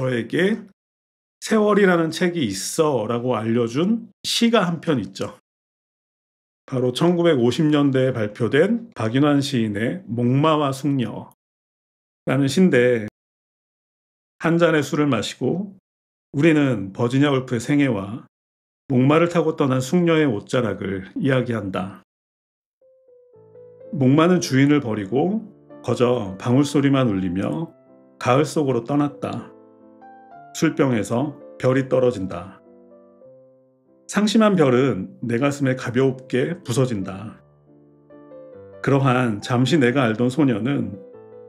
저에게 세월이라는 책이 있어 라고 알려준 시가 한 편 있죠. 바로 1950년대에 발표된 박인환 시인의 목마와 숙녀라는 시인데, 한 잔의 술을 마시고 우리는 버지니아 울프의 생애와 목마를 타고 떠난 숙녀의 옷자락을 이야기한다. 목마는 주인을 버리고 거저 방울소리만 울리며 가을 속으로 떠났다. 술병에서 별이 떨어진다. 상심한 별은 내 가슴에 가볍게 부서진다. 그러한 잠시 내가 알던 소녀는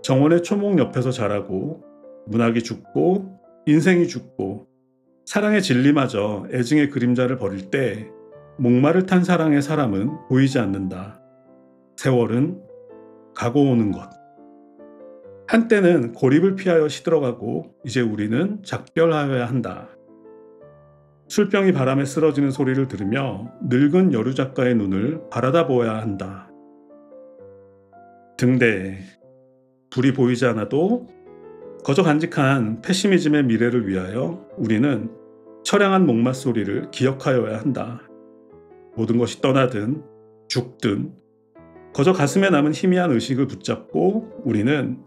정원의 초목 옆에서 자라고 문학이 죽고 인생이 죽고 사랑의 진리마저 애증의 그림자를 버릴 때 목마를 탄 사랑의 사람은 보이지 않는다. 세월은 가고 오는 것. 한때는 고립을 피하여 시들어가고 이제 우리는 작별하여야 한다. 술병이 바람에 쓰러지는 소리를 들으며 늙은 여류 작가의 눈을 바라다 보아야 한다. 등대에 불이 보이지 않아도 거저 간직한 패시미즘의 미래를 위하여 우리는 처량한 목마 소리를 기억하여야 한다. 모든 것이 떠나든 죽든 거저 가슴에 남은 희미한 의식을 붙잡고 우리는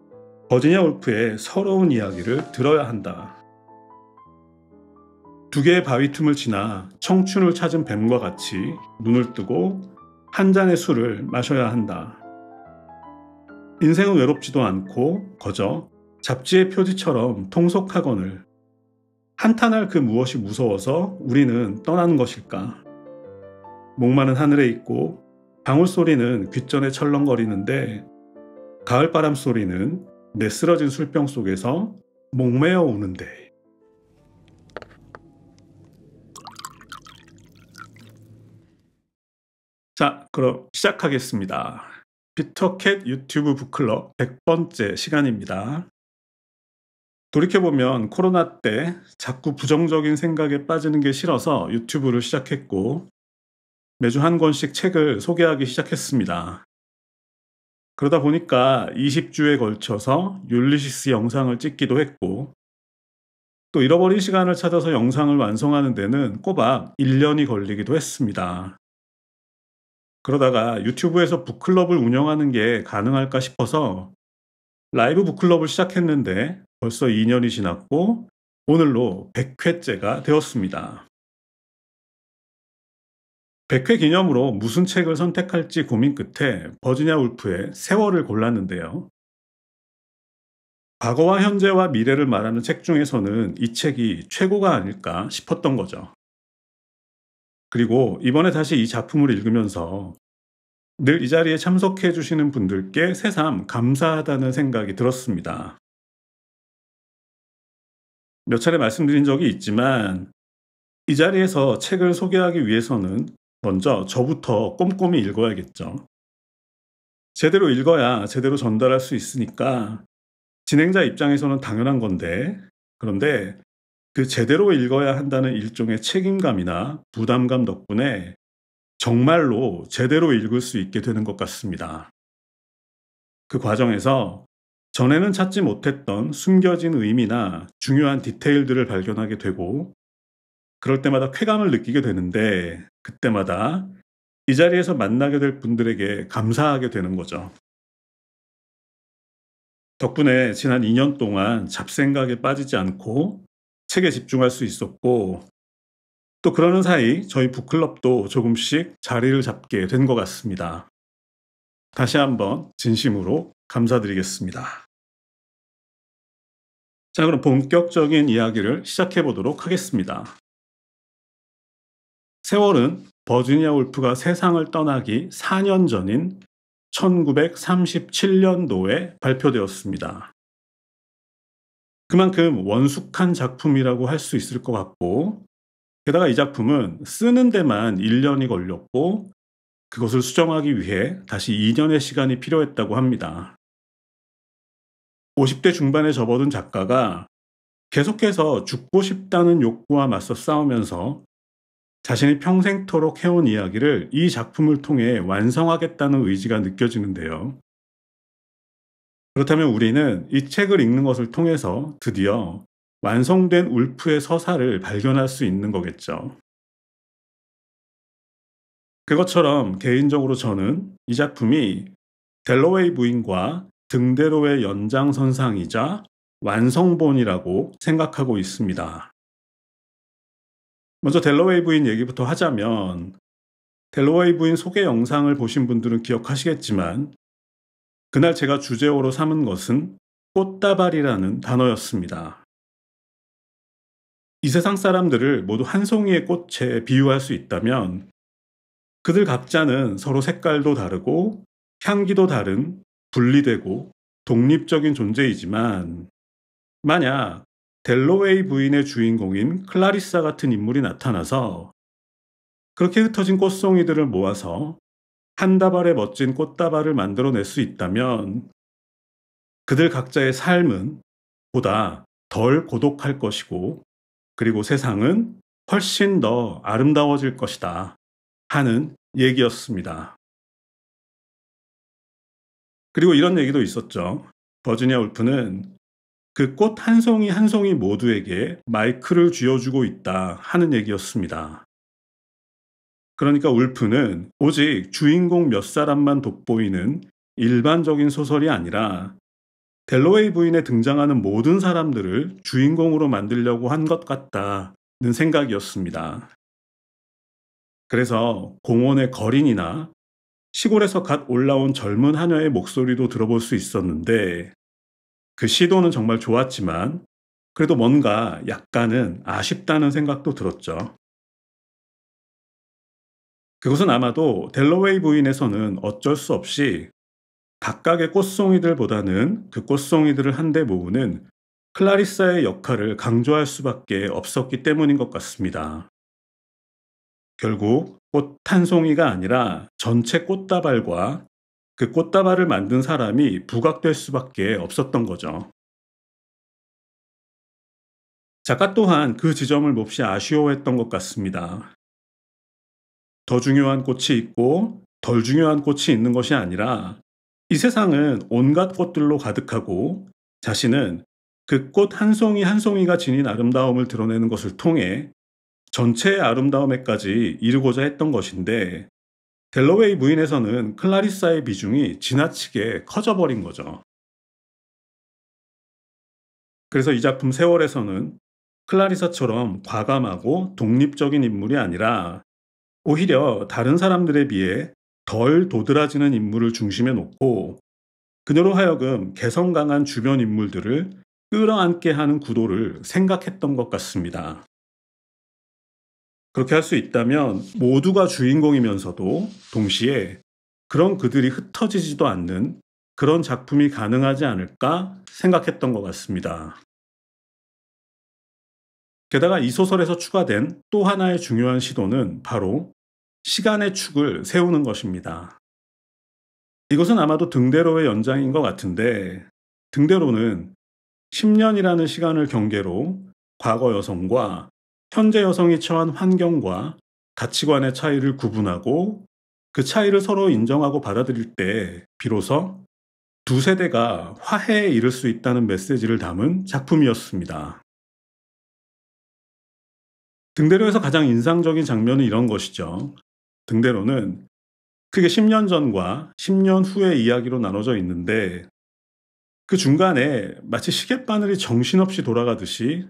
버지니아 울프의 서러운 이야기를 들어야 한다. 두 개의 바위 틈을 지나 청춘을 찾은 뱀과 같이 눈을 뜨고 한 잔의 술을 마셔야 한다. 인생은 외롭지도 않고 거저 잡지의 표지처럼 통속하거늘 한탄할 그 무엇이 무서워서 우리는 떠나는 것일까? 목마는 하늘에 있고 방울소리는 귓전에 철렁거리는데 가을바람 소리는 내 쓰러진 술병 속에서 목매어 오는데. 자, 그럼 시작하겠습니다. 피터캣 유튜브 북클럽 100번째 시간입니다. 돌이켜보면 코로나 때 자꾸 부정적인 생각에 빠지는 게 싫어서 유튜브를 시작했고 매주 한 권씩 책을 소개하기 시작했습니다. 그러다 보니까 20주에 걸쳐서 율리시스 영상을 찍기도 했고 또 잃어버린 시간을 찾아서 영상을 완성하는 데는 꼬박 1년이 걸리기도 했습니다. 그러다가 유튜브에서 북클럽을 운영하는 게 가능할까 싶어서 라이브 북클럽을 시작했는데 벌써 2년이 지났고 오늘로 100회째가 되었습니다. 100회 기념으로 무슨 책을 선택할지 고민 끝에 버지니아 울프의 세월을 골랐는데요. 과거와 현재와 미래를 말하는 책 중에서는 이 책이 최고가 아닐까 싶었던 거죠. 그리고 이번에 다시 이 작품을 읽으면서 늘 이 자리에 참석해 주시는 분들께 새삼 감사하다는 생각이 들었습니다. 몇 차례 말씀드린 적이 있지만 이 자리에서 책을 소개하기 위해서는 먼저 저부터 꼼꼼히 읽어야겠죠. 제대로 읽어야 제대로 전달할 수 있으니까 진행자 입장에서는 당연한 건데, 그런데 그 제대로 읽어야 한다는 일종의 책임감이나 부담감 덕분에 정말로 제대로 읽을 수 있게 되는 것 같습니다. 그 과정에서 전에는 찾지 못했던 숨겨진 의미나 중요한 디테일들을 발견하게 되고 그럴 때마다 쾌감을 느끼게 되는데 그때마다 이 자리에서 만나게 될 분들에게 감사하게 되는 거죠. 덕분에 지난 2년 동안 잡생각에 빠지지 않고 책에 집중할 수 있었고 또 그러는 사이 저희 북클럽도 조금씩 자리를 잡게 된 것 같습니다. 다시 한번 진심으로 감사드리겠습니다. 자, 그럼 본격적인 이야기를 시작해 보도록 하겠습니다. 세월은 버지니아 울프가 세상을 떠나기 4년 전인 1937년도에 발표되었습니다. 그만큼 원숙한 작품이라고 할 수 있을 것 같고 게다가 이 작품은 쓰는 데만 1년이 걸렸고 그것을 수정하기 위해 다시 2년의 시간이 필요했다고 합니다. 50대 중반에 접어든 작가가 계속해서 죽고 싶다는 욕구와 맞서 싸우면서 자신이 평생토록 해온 이야기를 이 작품을 통해 완성하겠다는 의지가 느껴지는데요. 그렇다면 우리는 이 책을 읽는 것을 통해서 드디어 완성된 울프의 서사를 발견할 수 있는 거겠죠. 그것처럼 개인적으로 저는 이 작품이 델러웨이 부인과 등대로의 연장선상이자 완성본이라고 생각하고 있습니다. 먼저 델러웨이 부인 얘기부터 하자면, 델러웨이 부인 소개 영상을 보신 분들은 기억하시겠지만 그날 제가 주제어로 삼은 것은 꽃다발이라는 단어였습니다. 이 세상 사람들을 모두 한 송이의 꽃에 비유할 수 있다면 그들 각자는 서로 색깔도 다르고 향기도 다른 분리되고 독립적인 존재이지만, 만약 델러웨이 부인의 주인공인 클라리사 같은 인물이 나타나서 그렇게 흩어진 꽃송이들을 모아서 한 다발의 멋진 꽃다발을 만들어낼 수 있다면 그들 각자의 삶은 보다 덜 고독할 것이고, 그리고 세상은 훨씬 더 아름다워질 것이다 하는 얘기였습니다. 그리고 이런 얘기도 있었죠. 버지니아 울프는 그 꽃 한 송이 한 송이 모두에게 마이크를 쥐어주고 있다 하는 얘기였습니다. 그러니까 울프는 오직 주인공 몇 사람만 돋보이는 일반적인 소설이 아니라 델러웨이 부인에 등장하는 모든 사람들을 주인공으로 만들려고 한 것 같다는 생각이었습니다. 그래서 공원의 거린이나 시골에서 갓 올라온 젊은 하녀의 목소리도 들어볼 수 있었는데, 그 시도는 정말 좋았지만 그래도 뭔가 약간은 아쉽다는 생각도 들었죠. 그것은 아마도 델러웨이 부인에서는 어쩔 수 없이 각각의 꽃송이들보다는 그 꽃송이들을 한데 모으는 클라리사의 역할을 강조할 수밖에 없었기 때문인 것 같습니다. 결국 꽃 한 송이가 아니라 전체 꽃다발과 그 꽃다발을 만든 사람이 부각될 수밖에 없었던 거죠. 작가 또한 그 지점을 몹시 아쉬워했던 것 같습니다. 더 중요한 꽃이 있고 덜 중요한 꽃이 있는 것이 아니라 이 세상은 온갖 꽃들로 가득하고 자신은 그 꽃 한 송이 한 송이가 지닌 아름다움을 드러내는 것을 통해 전체의 아름다움에까지 이르고자 했던 것인데, 델러웨이 부인에서는 클라리사의 비중이 지나치게 커져버린 거죠. 그래서 이 작품 세월에서는 클라리사처럼 과감하고 독립적인 인물이 아니라 오히려 다른 사람들에 비해 덜 도드라지는 인물을 중심에 놓고 그녀로 하여금 개성 강한 주변 인물들을 끌어안게 하는 구도를 생각했던 것 같습니다. 그렇게 할 수 있다면 모두가 주인공이면서도 동시에 그런 그들이 흩어지지도 않는 그런 작품이 가능하지 않을까 생각했던 것 같습니다. 게다가 이 소설에서 추가된 또 하나의 중요한 시도는 바로 시간의 축을 세우는 것입니다. 이것은 아마도 등대로의 연장인 것 같은데, 등대로는 10년이라는 시간을 경계로 과거 여성과 현재 여성이 처한 환경과 가치관의 차이를 구분하고 그 차이를 서로 인정하고 받아들일 때 비로소 두 세대가 화해에 이를 수 있다는 메시지를 담은 작품이었습니다. 등대로에서 가장 인상적인 장면은 이런 것이죠. 등대로는 크게 10년 전과 10년 후의 이야기로 나눠져 있는데, 그 중간에 마치 시계바늘이 정신없이 돌아가듯이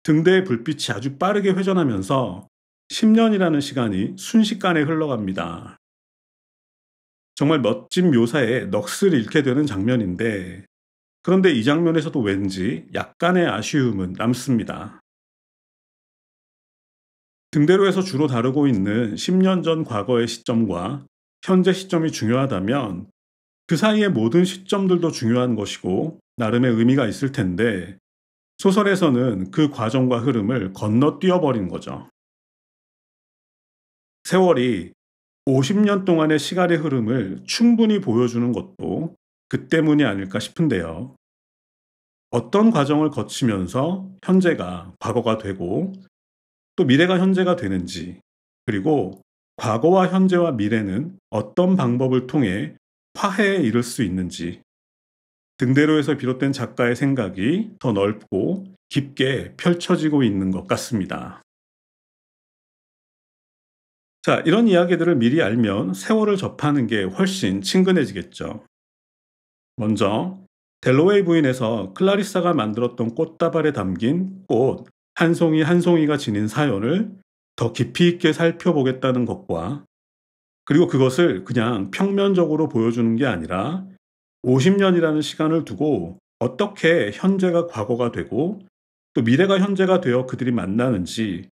등대의 불빛이 아주 빠르게 회전하면서 10년이라는 시간이 순식간에 흘러갑니다. 정말 멋진 묘사에 넋을 잃게 되는 장면인데, 그런데 이 장면에서도 왠지 약간의 아쉬움은 남습니다. 등대로에서 주로 다루고 있는 10년 전 과거의 시점과 현재 시점이 중요하다면 그 사이의 모든 시점들도 중요한 것이고 나름의 의미가 있을 텐데, 소설에서는 그 과정과 흐름을 건너뛰어버린 거죠. 세월이 50년 동안의 시간의 흐름을 충분히 보여주는 것도 그 때문이 아닐까 싶은데요. 어떤 과정을 거치면서 현재가 과거가 되고 또 미래가 현재가 되는지, 그리고 과거와 현재와 미래는 어떤 방법을 통해 화해에 이를 수 있는지 등대로에서 비롯된 작가의 생각이 더 넓고 깊게 펼쳐지고 있는 것 같습니다. 자, 이런 이야기들을 미리 알면 세월을 접하는 게 훨씬 친근해지겠죠. 먼저 델로웨이 부인에서 클라리사가 만들었던 꽃다발에 담긴 꽃 한 송이 한 송이가 지닌 사연을 더 깊이 있게 살펴보겠다는 것과, 그리고 그것을 그냥 평면적으로 보여주는 게 아니라 50년이라는 시간을 두고 어떻게 현재가 과거가 되고 또 미래가 현재가 되어 그들이 만나는지,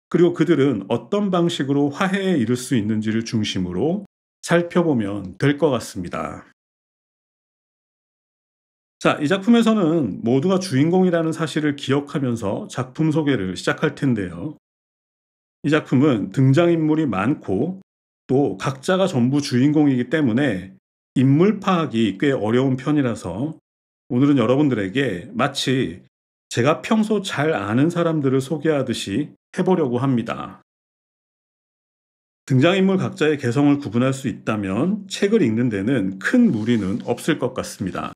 그리고 그들은 어떤 방식으로 화해에 이를 수 있는지를 중심으로 살펴보면 될 것 같습니다. 자, 이 작품에서는 모두가 주인공이라는 사실을 기억하면서 작품 소개를 시작할 텐데요. 이 작품은 등장인물이 많고 또 각자가 전부 주인공이기 때문에 인물 파악이 꽤 어려운 편이라서 오늘은 여러분들에게 마치 제가 평소 잘 아는 사람들을 소개하듯이 해보려고 합니다. 등장인물 각자의 개성을 구분할 수 있다면 책을 읽는 데는 큰 무리는 없을 것 같습니다.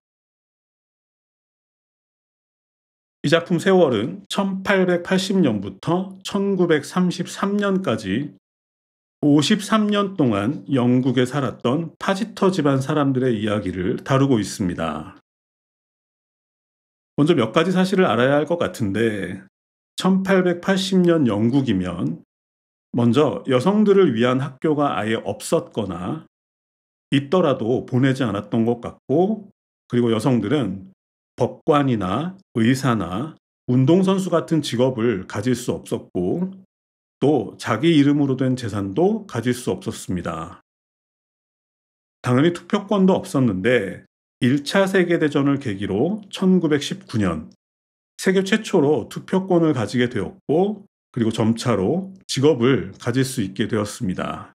이 작품 세월은 1880년부터 1933년까지 53년 동안 영국에 살았던 파지터 집안 사람들의 이야기를 다루고 있습니다. 먼저 몇 가지 사실을 알아야 할 것 같은데, 1880년 영국이면 먼저 여성들을 위한 학교가 아예 없었거나 있더라도 보내지 않았던 것 같고, 그리고 여성들은 법관이나 의사나 운동선수 같은 직업을 가질 수 없었고, 또 자기 이름으로 된 재산도 가질 수 없었습니다. 당연히 투표권도 없었는데 1차 세계대전을 계기로 1919년 세계 최초로 투표권을 가지게 되었고, 그리고 점차로 직업을 가질 수 있게 되었습니다.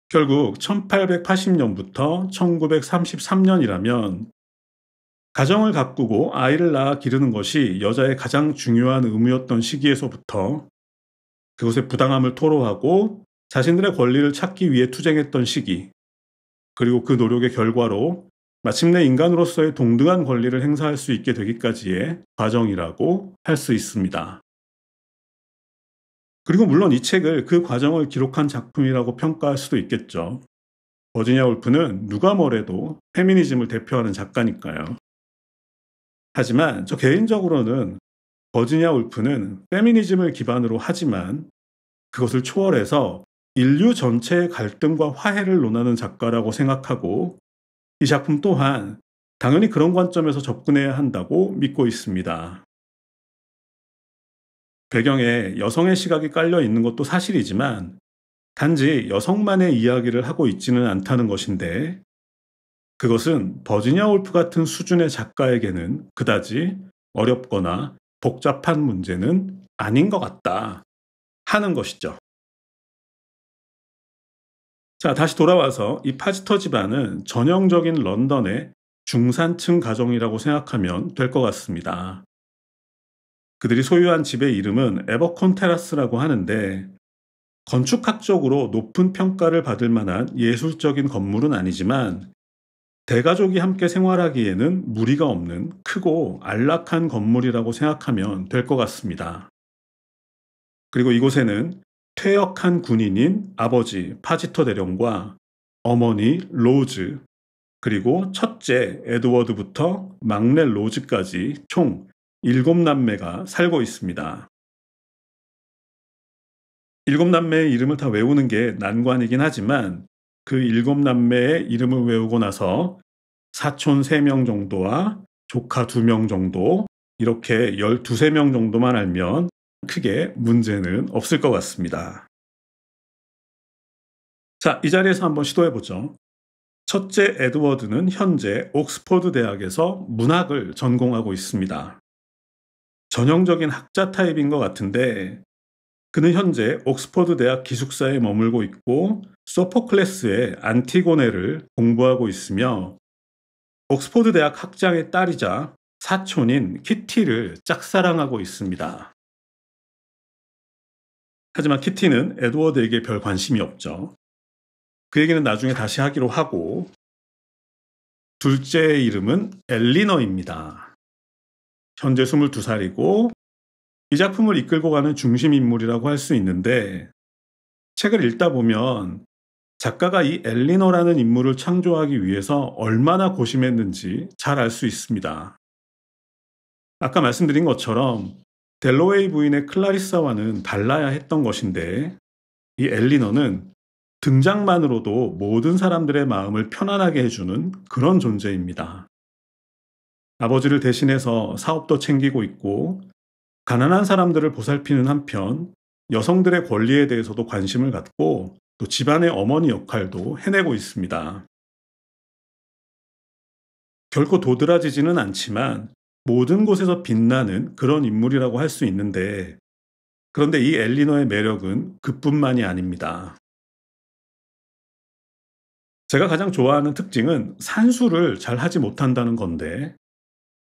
결국 1880년부터 1933년이라면 가정을 가꾸고 아이를 낳아 기르는 것이 여자의 가장 중요한 의무였던 시기에서부터 그것의 부당함을 토로하고 자신들의 권리를 찾기 위해 투쟁했던 시기, 그리고 그 노력의 결과로 마침내 인간으로서의 동등한 권리를 행사할 수 있게 되기까지의 과정이라고 할 수 있습니다. 그리고 물론 이 책을 그 과정을 기록한 작품이라고 평가할 수도 있겠죠. 버지니아 울프는 누가 뭐래도 페미니즘을 대표하는 작가니까요. 하지만 저 개인적으로는 버지니아 울프는 페미니즘을 기반으로 하지만 그것을 초월해서 인류 전체의 갈등과 화해를 논하는 작가라고 생각하고, 이 작품 또한 당연히 그런 관점에서 접근해야 한다고 믿고 있습니다. 배경에 여성의 시각이 깔려 있는 것도 사실이지만 단지 여성만의 이야기를 하고 있지는 않다는 것인데, 그것은 버지니아 울프 같은 수준의 작가에게는 그다지 어렵거나 복잡한 문제는 아닌 것 같다 하는 것이죠. 자, 다시 돌아와서 이 파지터 집안은 전형적인 런던의 중산층 가정이라고 생각하면 될 것 같습니다. 그들이 소유한 집의 이름은 에버콘 테라스라고 하는데, 건축학적으로 높은 평가를 받을 만한 예술적인 건물은 아니지만 대가족이 함께 생활하기에는 무리가 없는 크고 안락한 건물이라고 생각하면 될 것 같습니다. 그리고 이곳에는 퇴역한 군인인 아버지 파지터 대령과 어머니 로즈, 그리고 첫째 에드워드부터 막내 로즈까지 총 7남매가 살고 있습니다. 7남매의 이름을 다 외우는 게 난관이긴 하지만 그 7남매의 이름을 외우고 나서 사촌 3명 정도와 조카 2명 정도, 이렇게 12~13명 정도만 알면 크게 문제는 없을 것 같습니다. 자, 이 자리에서 한번 시도해보죠. 첫째 에드워드는 현재 옥스퍼드 대학에서 문학을 전공하고 있습니다. 전형적인 학자 타입인 것 같은데, 그는 현재 옥스퍼드 대학 기숙사에 머물고 있고 소포클레스의 안티고네를 공부하고 있으며, 옥스퍼드 대학 학장의 딸이자 사촌인 키티를 짝사랑하고 있습니다. 하지만 키티는 에드워드에게 별 관심이 없죠. 그 얘기는 나중에 다시 하기로 하고, 둘째의 이름은 엘리너입니다. 현재 22살이고 이 작품을 이끌고 가는 중심 인물이라고 할 수 있는데 책을 읽다 보면 작가가 이 엘리너라는 인물을 창조하기 위해서 얼마나 고심했는지 잘 알 수 있습니다. 아까 말씀드린 것처럼 델로웨이 부인의 클라리사와는 달라야 했던 것인데 이 엘리너는 등장만으로도 모든 사람들의 마음을 편안하게 해주는 그런 존재입니다. 아버지를 대신해서 사업도 챙기고 있고 가난한 사람들을 보살피는 한편 여성들의 권리에 대해서도 관심을 갖고 또 집안의 어머니 역할도 해내고 있습니다. 결코 도드라지지는 않지만 모든 곳에서 빛나는 그런 인물이라고 할 수 있는데 그런데 이 엘리너의 매력은 그뿐만이 아닙니다. 제가 가장 좋아하는 특징은 산수를 잘 하지 못한다는 건데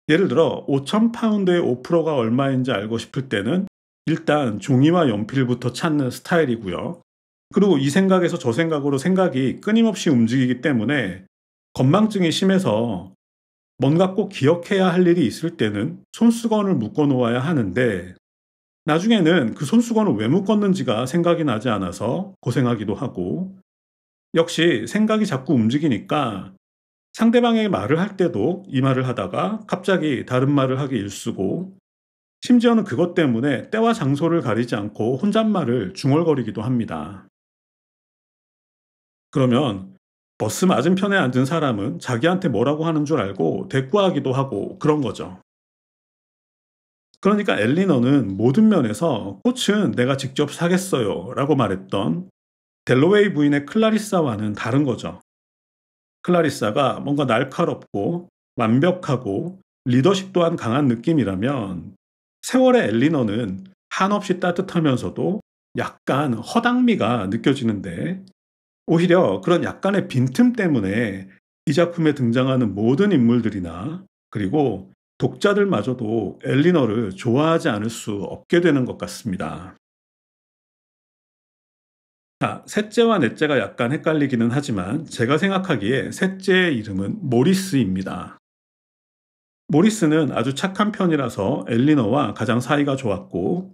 예를 들어 5,000파운드의 5%가 얼마인지 알고 싶을 때는 일단 종이와 연필부터 찾는 스타일이고요. 그리고 이 생각에서 저 생각으로 생각이 끊임없이 움직이기 때문에 건망증이 심해서 뭔가 꼭 기억해야 할 일이 있을 때는 손수건을 묶어 놓아야 하는데 나중에는 그 손수건을 왜 묶었는지가 생각이 나지 않아서 고생하기도 하고 역시 생각이 자꾸 움직이니까 상대방에게 말을 할 때도 이 말을 하다가 갑자기 다른 말을 하기 일쑤고 심지어는 그것 때문에 때와 장소를 가리지 않고 혼잣말을 중얼거리기도 합니다. 그러면 버스 맞은편에 앉은 사람은 자기한테 뭐라고 하는 줄 알고 대꾸하기도 하고 그런 거죠. 그러니까 엘리너는 모든 면에서 꽃은 내가 직접 사겠어요 라고 말했던 델로웨이 부인의 클라리사와는 다른 거죠. 클라리사가 뭔가 날카롭고 완벽하고 리더십 또한 강한 느낌이라면 세월의 엘리너는 한없이 따뜻하면서도 약간 허당미가 느껴지는데 오히려 그런 약간의 빈틈 때문에 이 작품에 등장하는 모든 인물들이나 그리고 독자들마저도 엘리너를 좋아하지 않을 수 없게 되는 것 같습니다. 셋째와 넷째가 약간 헷갈리기는 하지만 제가 생각하기에 셋째의 이름은 모리스입니다. 모리스는 아주 착한 편이라서 엘리너와 가장 사이가 좋았고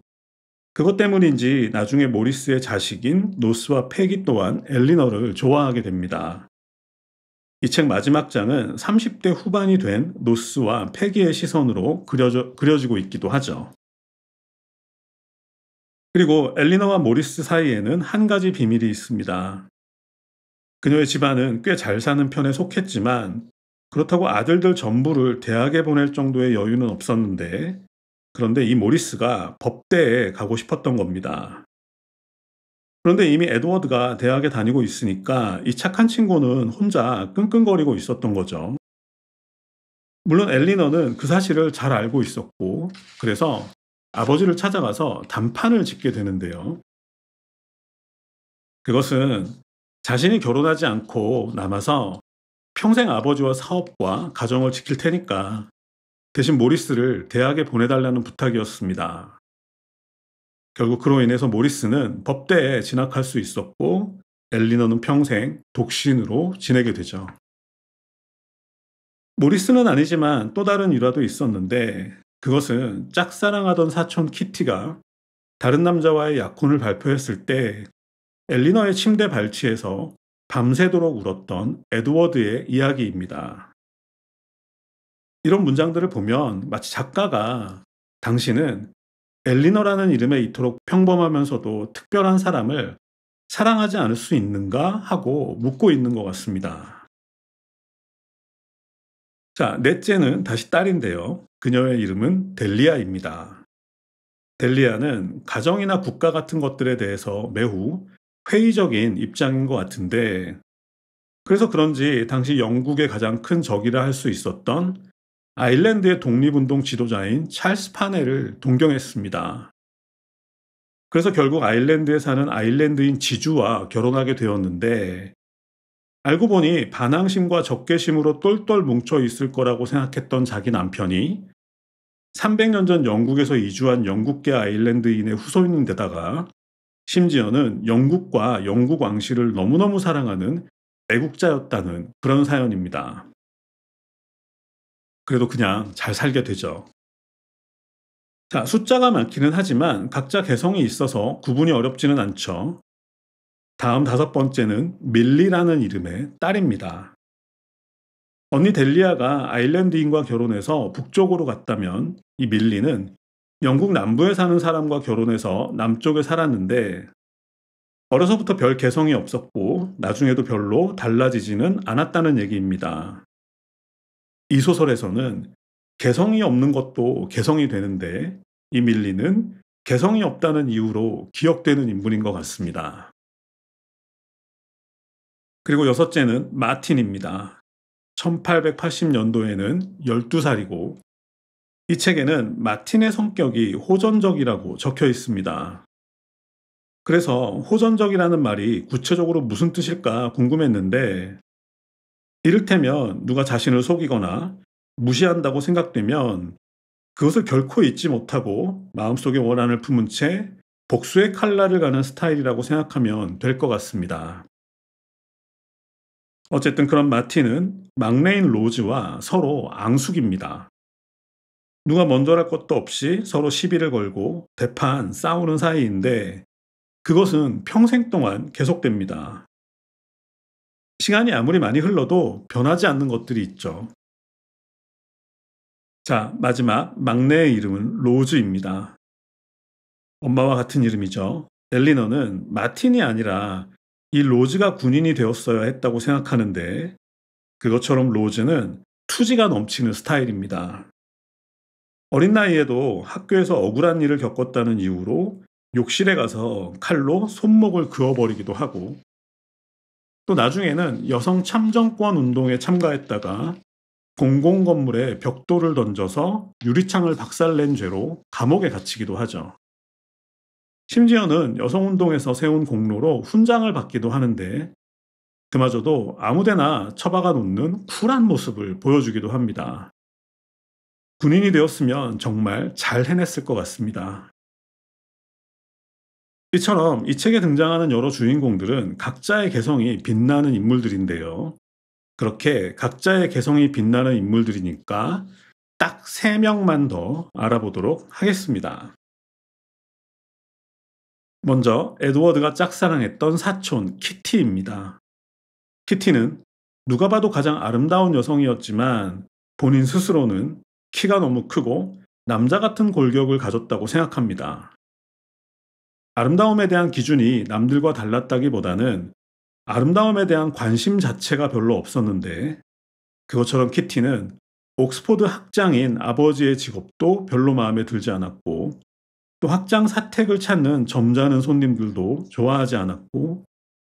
그것 때문인지 나중에 모리스의 자식인 노스와 패기 또한 엘리너를 좋아하게 됩니다. 이 책 마지막 장은 30대 후반이 된 노스와 패기의 시선으로 그려지고 있기도 하죠. 그리고 엘리너와 모리스 사이에는 한 가지 비밀이 있습니다. 그녀의 집안은 꽤 잘 사는 편에 속했지만 그렇다고 아들들 전부를 대학에 보낼 정도의 여유는 없었는데 그런데 이 모리스가 법대에 가고 싶었던 겁니다. 그런데 이미 에드워드가 대학에 다니고 있으니까 이 착한 친구는 혼자 끙끙거리고 있었던 거죠. 물론 엘리너는 그 사실을 잘 알고 있었고 그래서 아버지를 찾아가서 단판을 짓게 되는데요. 그것은 자신이 결혼하지 않고 남아서 평생 아버지와 사업과 가정을 지킬 테니까 대신 모리스를 대학에 보내달라는 부탁이었습니다. 결국 그로 인해서 모리스는 법대에 진학할 수 있었고 엘리너는 평생 독신으로 지내게 되죠. 모리스는 아니지만 또 다른 일화도 있었는데 그것은 짝사랑하던 사촌 키티가 다른 남자와의 약혼을 발표했을 때 엘리너의 침대 발치에서 밤새도록 울었던 에드워드의 이야기입니다. 이런 문장들을 보면 마치 작가가 당신은 엘리너라는 이름에 이토록 평범하면서도 특별한 사람을 사랑하지 않을 수 있는가 하고 묻고 있는 것 같습니다. 자, 넷째는 다시 딸인데요. 그녀의 이름은 델리아입니다. 델리아는 가정이나 국가 같은 것들에 대해서 매우 회의적인 입장인 것 같은데 그래서 그런지 당시 영국의 가장 큰 적이라 할 수 있었던 아일랜드의 독립운동 지도자인 찰스 파넬을 동경했습니다. 그래서 결국 아일랜드에 사는 아일랜드인 지주와 결혼하게 되었는데 알고 보니 반항심과 적개심으로 똘똘 뭉쳐 있을 거라고 생각했던 자기 남편이 300년 전 영국에서 이주한 영국계 아일랜드인의 후손인데다가 심지어는 영국과 영국 왕실을 너무너무 사랑하는 애국자였다는 그런 사연입니다. 그래도 그냥 잘 살게 되죠. 자, 숫자가 많기는 하지만 각자 개성이 있어서 구분이 어렵지는 않죠. 다음 다섯 번째는 밀리라는 이름의 딸입니다. 언니 델리아가 아일랜드인과 결혼해서 북쪽으로 갔다면 이 밀리는 영국 남부에 사는 사람과 결혼해서 남쪽에 살았는데 어려서부터 별 개성이 없었고 나중에도 별로 달라지지는 않았다는 얘기입니다. 이 소설에서는 개성이 없는 것도 개성이 되는데 이 밀리는 개성이 없다는 이유로 기억되는 인물인 것 같습니다. 그리고 여섯째는 마틴입니다. 1880년도에는 12살이고 이 책에는 마틴의 성격이 호전적이라고 적혀 있습니다. 그래서 호전적이라는 말이 구체적으로 무슨 뜻일까 궁금했는데 이를테면 누가 자신을 속이거나 무시한다고 생각되면 그것을 결코 잊지 못하고 마음속에 원한을 품은 채 복수의 칼날을 가는 스타일이라고 생각하면 될 것 같습니다. 어쨌든 그런 마틴은 막내인 로즈와 서로 앙숙입니다. 누가 먼저랄 것도 없이 서로 시비를 걸고 대판 싸우는 사이인데 그것은 평생 동안 계속됩니다. 시간이 아무리 많이 흘러도 변하지 않는 것들이 있죠. 자, 마지막 막내의 이름은 로즈입니다. 엄마와 같은 이름이죠. 엘리너는 마틴이 아니라 이 로즈가 군인이 되었어야 했다고 생각하는데 그것처럼 로즈는 투지가 넘치는 스타일입니다. 어린 나이에도 학교에서 억울한 일을 겪었다는 이유로 욕실에 가서 칼로 손목을 그어버리기도 하고 또 나중에는 여성 참정권 운동에 참가했다가 공공건물에 벽돌을 던져서 유리창을 박살낸 죄로 감옥에 갇히기도 하죠. 심지어는 여성운동에서 세운 공로로 훈장을 받기도 하는데 그마저도 아무데나 처박아 놓는 쿨한 모습을 보여주기도 합니다. 군인이 되었으면 정말 잘 해냈을 것 같습니다. 이처럼 이 책에 등장하는 여러 주인공들은 각자의 개성이 빛나는 인물들인데요. 그렇게 각자의 개성이 빛나는 인물들이니까 딱 3명만 더 알아보도록 하겠습니다. 먼저 에드워드가 짝사랑했던 사촌 키티입니다. 키티는 누가 봐도 가장 아름다운 여성이었지만 본인 스스로는 키가 너무 크고 남자 같은 골격을 가졌다고 생각합니다. 아름다움에 대한 기준이 남들과 달랐다기보다는 아름다움에 대한 관심 자체가 별로 없었는데 그것처럼 키티는 옥스포드 학장인 아버지의 직업도 별로 마음에 들지 않았고 또 학장 사택을 찾는 점잖은 손님들도 좋아하지 않았고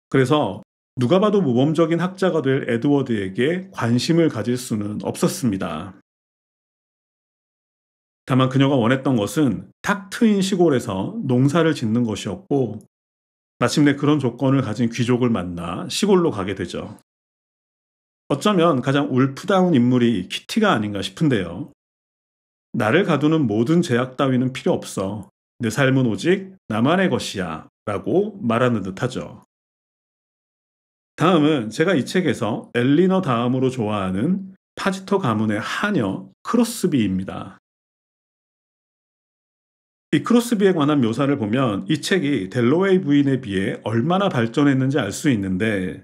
그래서 누가 봐도 모범적인 학자가 될 에드워드에게 관심을 가질 수는 없었습니다. 다만 그녀가 원했던 것은 탁 트인 시골에서 농사를 짓는 것이었고 마침내 그런 조건을 가진 귀족을 만나 시골로 가게 되죠. 어쩌면 가장 울프다운 인물이 키티가 아닌가 싶은데요. 나를 가두는 모든 제약 따위는 필요 없어. 내 삶은 오직 나만의 것이야 라고 말하는 듯하죠. 다음은 제가 이 책에서 엘리너 다음으로 좋아하는 파지터 가문의 하녀 크로스비입니다. 이 크로스비에 관한 묘사를 보면 이 책이 델로웨이 부인에 비해 얼마나 발전했는지 알 수 있는데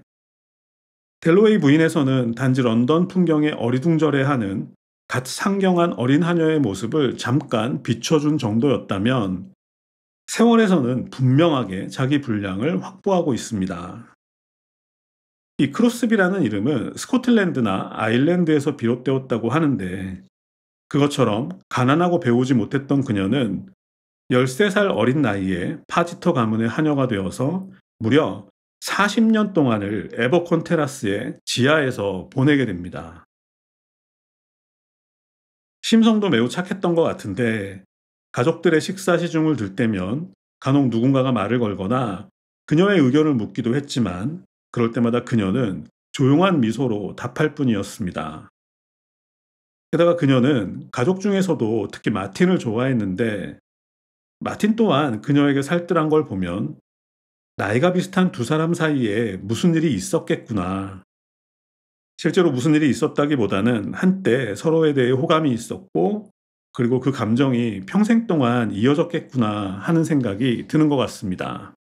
델로웨이 부인에서는 단지 런던 풍경에 어리둥절해하는 갓 상경한 어린 하녀의 모습을 잠깐 비춰준 정도였다면 세월에서는 분명하게 자기 분량을 확보하고 있습니다. 이 크로스비라는 이름은 스코틀랜드나 아일랜드에서 비롯되었다고 하는데 그것처럼 가난하고 배우지 못했던 그녀는 13살 어린 나이에 파지터 가문의 하녀가 되어서 무려 40년 동안을 에버콘 테라스의 지하에서 보내게 됩니다. 심성도 매우 착했던 것 같은데 가족들의 식사 시중을 들 때면 간혹 누군가가 말을 걸거나 그녀의 의견을 묻기도 했지만 그럴 때마다 그녀는 조용한 미소로 답할 뿐이었습니다. 게다가 그녀는 가족 중에서도 특히 마틴을 좋아했는데 마틴 또한 그녀에게 살뜰한 걸 보면 나이가 비슷한 두 사람 사이에 무슨 일이 있었겠구나. 실제로 무슨 일이 있었다기보다는 한때 서로에 대해 호감이 있었고 그리고 그 감정이 평생 동안 이어졌겠구나 하는 생각이 드는 것 같습니다.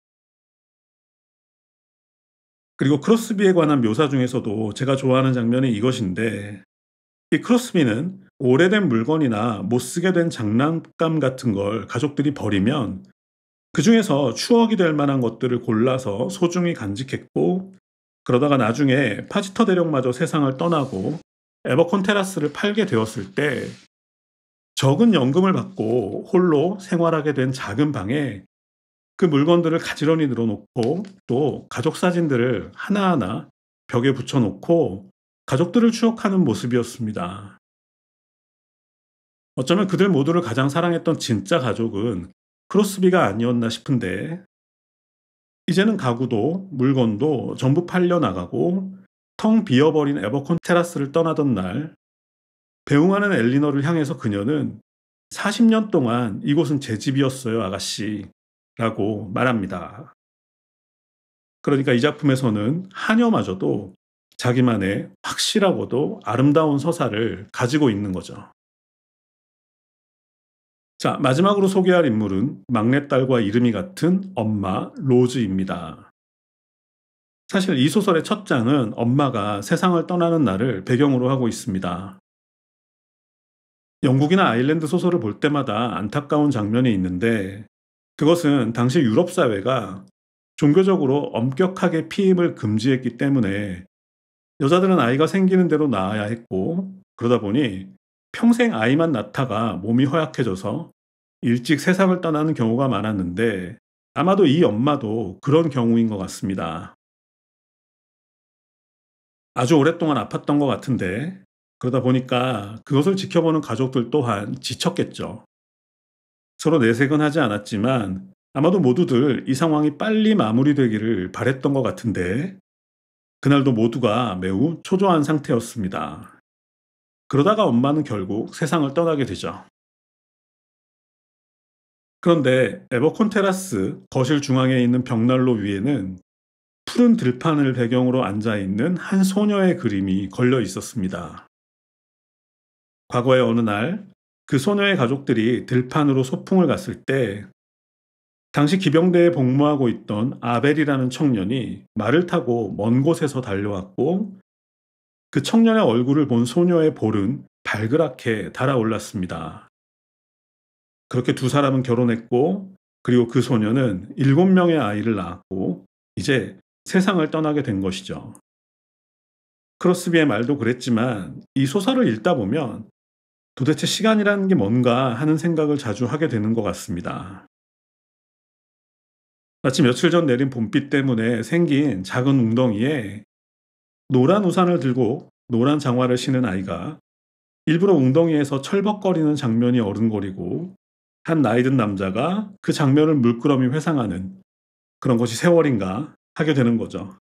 그리고 크로스비에 관한 묘사 중에서도 제가 좋아하는 장면이 이것인데, 이 크로스비는 오래된 물건이나 못 쓰게 된 장난감 같은 걸 가족들이 버리면 그 중에서 추억이 될 만한 것들을 골라서 소중히 간직했고, 그러다가 나중에 파지터 대령마저 세상을 떠나고 에버콘 테라스를 팔게 되었을 때 적은 연금을 받고 홀로 생활하게 된 작은 방에 그 물건들을 가지런히 늘어놓고 또 가족 사진들을 하나하나 벽에 붙여놓고 가족들을 추억하는 모습이었습니다. 어쩌면 그들 모두를 가장 사랑했던 진짜 가족은 크로스비가 아니었나 싶은데, 이제는 가구도 물건도 전부 팔려 나가고 텅 비어버린 에버콘 테라스를 떠나던 날, 배웅하는 엘리너를 향해서 그녀는 40년 동안 이곳은 제 집이었어요, 아가씨. 라고 말합니다. 그러니까 이 작품에서는 하녀마저도 자기만의 확실하고도 아름다운 서사를 가지고 있는 거죠. 자, 마지막으로 소개할 인물은 막내딸과 이름이 같은 엄마 로즈입니다. 사실 이 소설의 첫 장은 엄마가 세상을 떠나는 날을 배경으로 하고 있습니다. 영국이나 아일랜드 소설을 볼 때마다 안타까운 장면이 있는데, 그것은 당시 유럽 사회가 종교적으로 엄격하게 피임을 금지했기 때문에 여자들은 아이가 생기는 대로 낳아야 했고, 그러다 보니 평생 아이만 낳다가 몸이 허약해져서 일찍 세상을 떠나는 경우가 많았는데, 아마도 이 엄마도 그런 경우인 것 같습니다. 아주 오랫동안 아팠던 것 같은데, 그러다 보니까 그것을 지켜보는 가족들 또한 지쳤겠죠. 서로 내색은 하지 않았지만 아마도 모두들 이 상황이 빨리 마무리되기를 바랬던 것 같은데, 그날도 모두가 매우 초조한 상태였습니다. 그러다가 엄마는 결국 세상을 떠나게 되죠. 그런데 에버콘 테라스 거실 중앙에 있는 벽난로 위에는 푸른 들판을 배경으로 앉아 있는 한 소녀의 그림이 걸려 있었습니다. 과거의 어느 날, 그 소녀의 가족들이 들판으로 소풍을 갔을 때 당시 기병대에 복무하고 있던 아벨이라는 청년이 말을 타고 먼 곳에서 달려왔고, 그 청년의 얼굴을 본 소녀의 볼은 발그랗게 달아올랐습니다. 그렇게 두 사람은 결혼했고, 그리고 그 소녀는 7명의 아이를 낳았고 이제 세상을 떠나게 된 것이죠. 크로스비의 말도 그랬지만 이 소설을 읽다 보면 도대체 시간이라는 게 뭔가 하는 생각을 자주 하게 되는 것 같습니다. 마치 며칠 전 내린 봄비 때문에 생긴 작은 웅덩이에 노란 우산을 들고 노란 장화를 신은 아이가 일부러 웅덩이에서 철벅거리는 장면이 어른거리고, 한 나이든 남자가 그 장면을 물끄러미 회상하는 그런 것이 세월인가 하게 되는 거죠.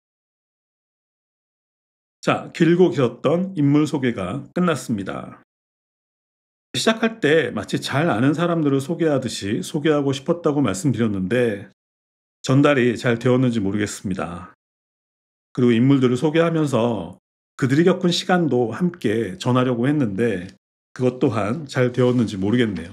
자, 길고 길었던 인물 소개가 끝났습니다. 시작할 때 마치 잘 아는 사람들을 소개하듯이 소개하고 싶었다고 말씀드렸는데 전달이 잘 되었는지 모르겠습니다. 그리고 인물들을 소개하면서 그들이 겪은 시간도 함께 전하려고 했는데 그것 또한 잘 되었는지 모르겠네요.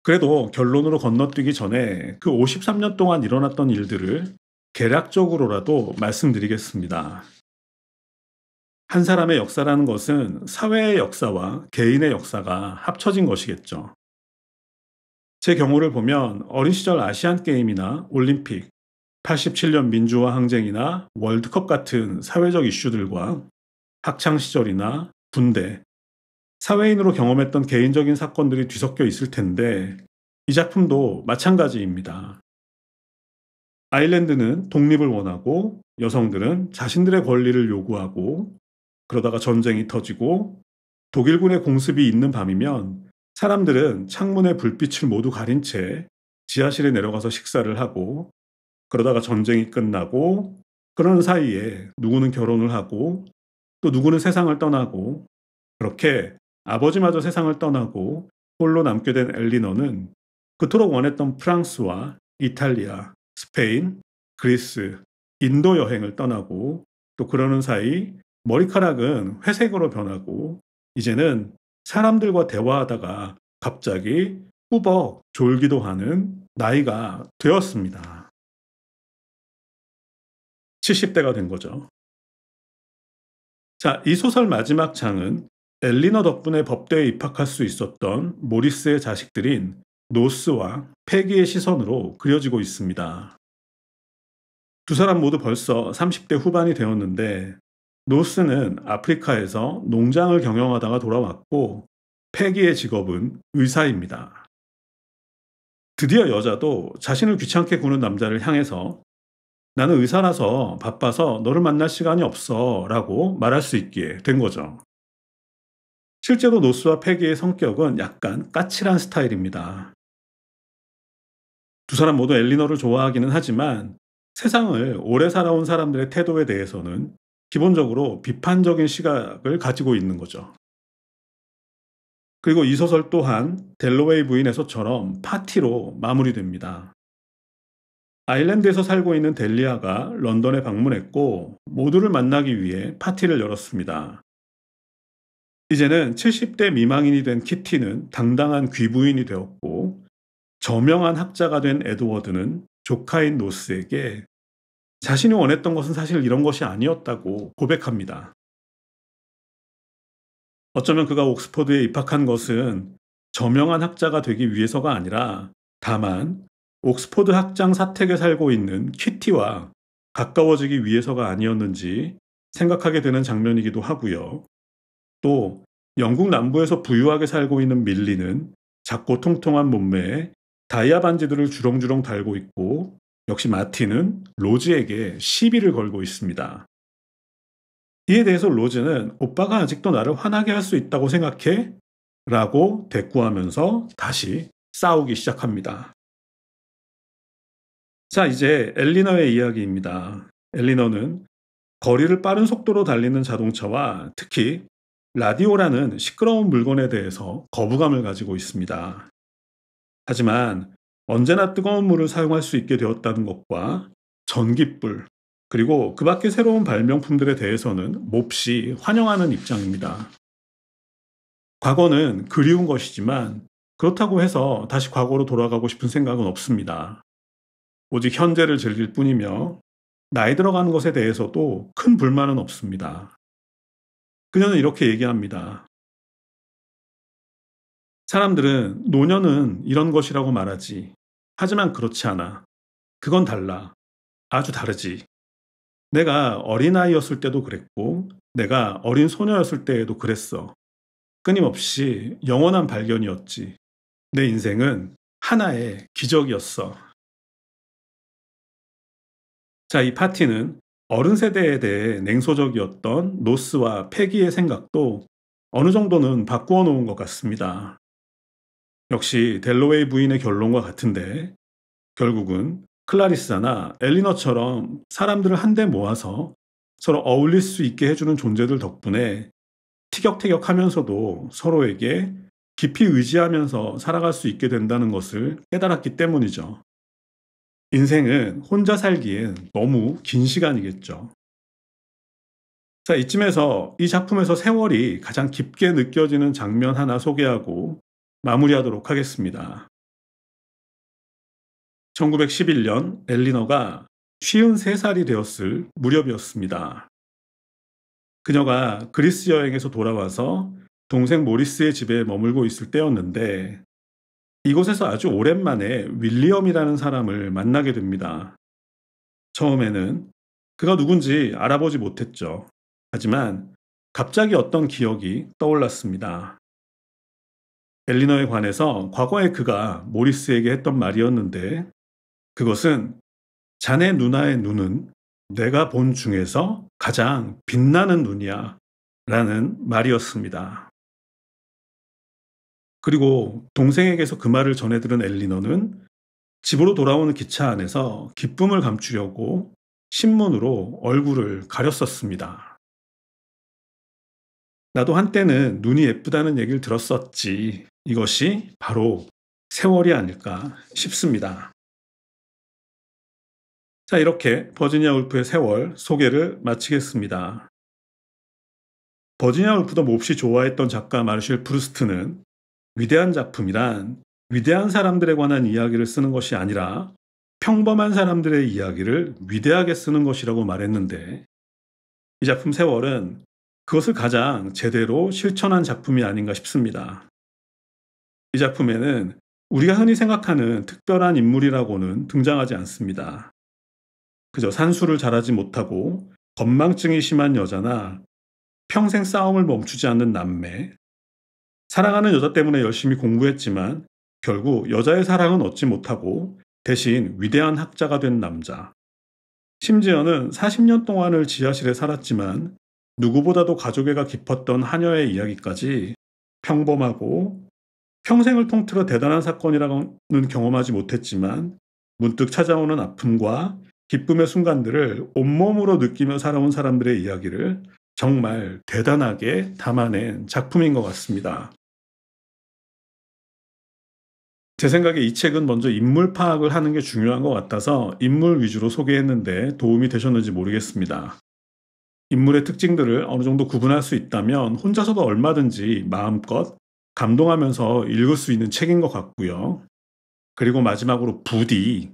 그래도 결론으로 건너뛰기 전에 그 53년 동안 일어났던 일들을 개략적으로라도 말씀드리겠습니다. 한 사람의 역사라는 것은 사회의 역사와 개인의 역사가 합쳐진 것이겠죠. 제 경우를 보면 어린 시절 아시안 게임이나 올림픽, 87년 민주화 항쟁이나 월드컵 같은 사회적 이슈들과 학창 시절이나 군대, 사회인으로 경험했던 개인적인 사건들이 뒤섞여 있을 텐데 이 작품도 마찬가지입니다. 아일랜드는 독립을 원하고 여성들은 자신들의 권리를 요구하고, 그러다가 전쟁이 터지고 독일군의 공습이 있는 밤이면 사람들은 창문에 불빛을 모두 가린 채 지하실에 내려가서 식사를 하고, 그러다가 전쟁이 끝나고 그러는 사이에 누구는 결혼을 하고 또 누구는 세상을 떠나고, 그렇게 아버지마저 세상을 떠나고 홀로 남게 된 엘리너는 그토록 원했던 프랑스와 이탈리아, 스페인, 그리스, 인도 여행을 떠나고, 또 그러는 사이 머리카락은 회색으로 변하고 이제는 사람들과 대화하다가 갑자기 꾸벅 졸기도 하는 나이가 되었습니다. 70대가 된 거죠. 자, 이 소설 마지막 장은 엘리너 덕분에 법대에 입학할 수 있었던 모리스의 자식들인 노스와 패기의 시선으로 그려지고 있습니다. 두 사람 모두 벌써 30대 후반이 되었는데 노스는 아프리카에서 농장을 경영하다가 돌아왔고 패기의 직업은 의사입니다. 드디어 여자도 자신을 귀찮게 구는 남자를 향해서 나는 의사라서 바빠서 너를 만날 시간이 없어 라고 말할 수 있게 된 거죠. 실제로 노스와 패기의 성격은 약간 까칠한 스타일입니다. 두 사람 모두 엘리너를 좋아하기는 하지만 세상을 오래 살아온 사람들의 태도에 대해서는 기본적으로 비판적인 시각을 가지고 있는 거죠. 그리고 이 소설 또한 델로웨이 부인에서처럼 파티로 마무리됩니다. 아일랜드에서 살고 있는 델리아가 런던에 방문했고 모두를 만나기 위해 파티를 열었습니다. 이제는 70대 미망인이 된 키티는 당당한 귀부인이 되었고 저명한 학자가 된 에드워드는 조카인 노스에게 자신이 원했던 것은 사실 이런 것이 아니었다고 고백합니다. 어쩌면 그가 옥스퍼드에 입학한 것은 저명한 학자가 되기 위해서가 아니라 다만 옥스퍼드 학장 사택에 살고 있는 키티와 가까워지기 위해서가 아니었는지 생각하게 되는 장면이기도 하고요. 또 영국 남부에서 부유하게 살고 있는 밀리는 작고 통통한 몸매에 다이아 반지들을 주렁주렁 달고 있고 역시 마틴은 로즈에게 시비를 걸고 있습니다. 이에 대해서 로즈는 오빠가 아직도 나를 화나게 할 수 있다고 생각해? 라고 대꾸하면서 다시 싸우기 시작합니다. 자, 이제 엘리너의 이야기입니다. 엘리너는 거리를 빠른 속도로 달리는 자동차와 특히 라디오라는 시끄러운 물건에 대해서 거부감을 가지고 있습니다. 하지만 언제나 뜨거운 물을 사용할 수 있게 되었다는 것과 전기불, 그리고 그 밖의 새로운 발명품들에 대해서는 몹시 환영하는 입장입니다. 과거는 그리운 것이지만 그렇다고 해서 다시 과거로 돌아가고 싶은 생각은 없습니다. 오직 현재를 즐길 뿐이며 나이 들어가는 것에 대해서도 큰 불만은 없습니다. 그녀는 이렇게 얘기합니다. 사람들은 노년은 이런 것이라고 말하지. 하지만 그렇지 않아. 그건 달라. 아주 다르지. 내가 어린아이였을 때도 그랬고, 내가 어린 소녀였을 때에도 그랬어. 끊임없이 영원한 발견이었지. 내 인생은 하나의 기적이었어. 자, 이 파티는 어른 세대에 대해 냉소적이었던 노스와 패기의 생각도 어느 정도는 바꾸어 놓은 것 같습니다. 역시 델로웨이 부인의 결론과 같은데 결국은 클라리사나 엘리너처럼 사람들을 한데 모아서 서로 어울릴 수 있게 해주는 존재들 덕분에 티격태격하면서도 서로에게 깊이 의지하면서 살아갈 수 있게 된다는 것을 깨달았기 때문이죠. 인생은 혼자 살기엔 너무 긴 시간이겠죠. 자, 이쯤에서 이 작품에서 세월이 가장 깊게 느껴지는 장면 하나 소개하고 마무리하도록 하겠습니다. 1911년 엘리너가 53살이 되었을 무렵이었습니다. 그녀가 그리스 여행에서 돌아와서 동생 모리스의 집에 머물고 있을 때였는데 이곳에서 아주 오랜만에 윌리엄이라는 사람을 만나게 됩니다. 처음에는 그가 누군지 알아보지 못했죠. 하지만 갑자기 어떤 기억이 떠올랐습니다. 엘리너에 관해서 과거에 그가 모리스에게 했던 말이었는데 그것은 자네 누나의 눈은 내가 본 중에서 가장 빛나는 눈이야 라는 말이었습니다. 그리고 동생에게서 그 말을 전해 들은 엘리너는 집으로 돌아오는 기차 안에서 기쁨을 감추려고 신문으로 얼굴을 가렸었습니다. 나도 한때는 눈이 예쁘다는 얘기를 들었었지. 이것이 바로 세월이 아닐까 싶습니다. 자, 이렇게 버지니아 울프의 세월 소개를 마치겠습니다. 버지니아 울프도 몹시 좋아했던 작가 마르셀 프루스트는 위대한 작품이란 위대한 사람들에 관한 이야기를 쓰는 것이 아니라 평범한 사람들의 이야기를 위대하게 쓰는 것이라고 말했는데, 이 작품 세월은 그것을 가장 제대로 실천한 작품이 아닌가 싶습니다. 이 작품에는 우리가 흔히 생각하는 특별한 인물이라고는 등장하지 않습니다. 그저 산수를 잘하지 못하고 건망증이 심한 여자나 평생 싸움을 멈추지 않는 남매, 사랑하는 여자 때문에 열심히 공부했지만 결국 여자의 사랑은 얻지 못하고 대신 위대한 학자가 된 남자, 심지어는 40년 동안을 지하실에 살았지만 누구보다도 가족애가 깊었던 하녀의 이야기까지 평범하고 평생을 통틀어 대단한 사건이라고는 경험하지 못했지만 문득 찾아오는 아픔과 기쁨의 순간들을 온몸으로 느끼며 살아온 사람들의 이야기를 정말 대단하게 담아낸 작품인 것 같습니다. 제 생각에 이 책은 먼저 인물 파악을 하는 게 중요한 것 같아서 인물 위주로 소개했는데 도움이 되셨는지 모르겠습니다. 인물의 특징들을 어느 정도 구분할 수 있다면 혼자서도 얼마든지 마음껏 감동하면서 읽을 수 있는 책인 것 같고요. 그리고 마지막으로 부디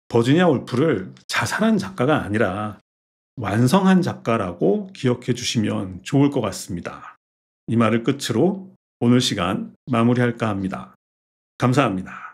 버지니아 울프를 자살한 작가가 아니라 완성한 작가라고 기억해 주시면 좋을 것 같습니다. 이 말을 끝으로 오늘 시간 마무리할까 합니다. 감사합니다.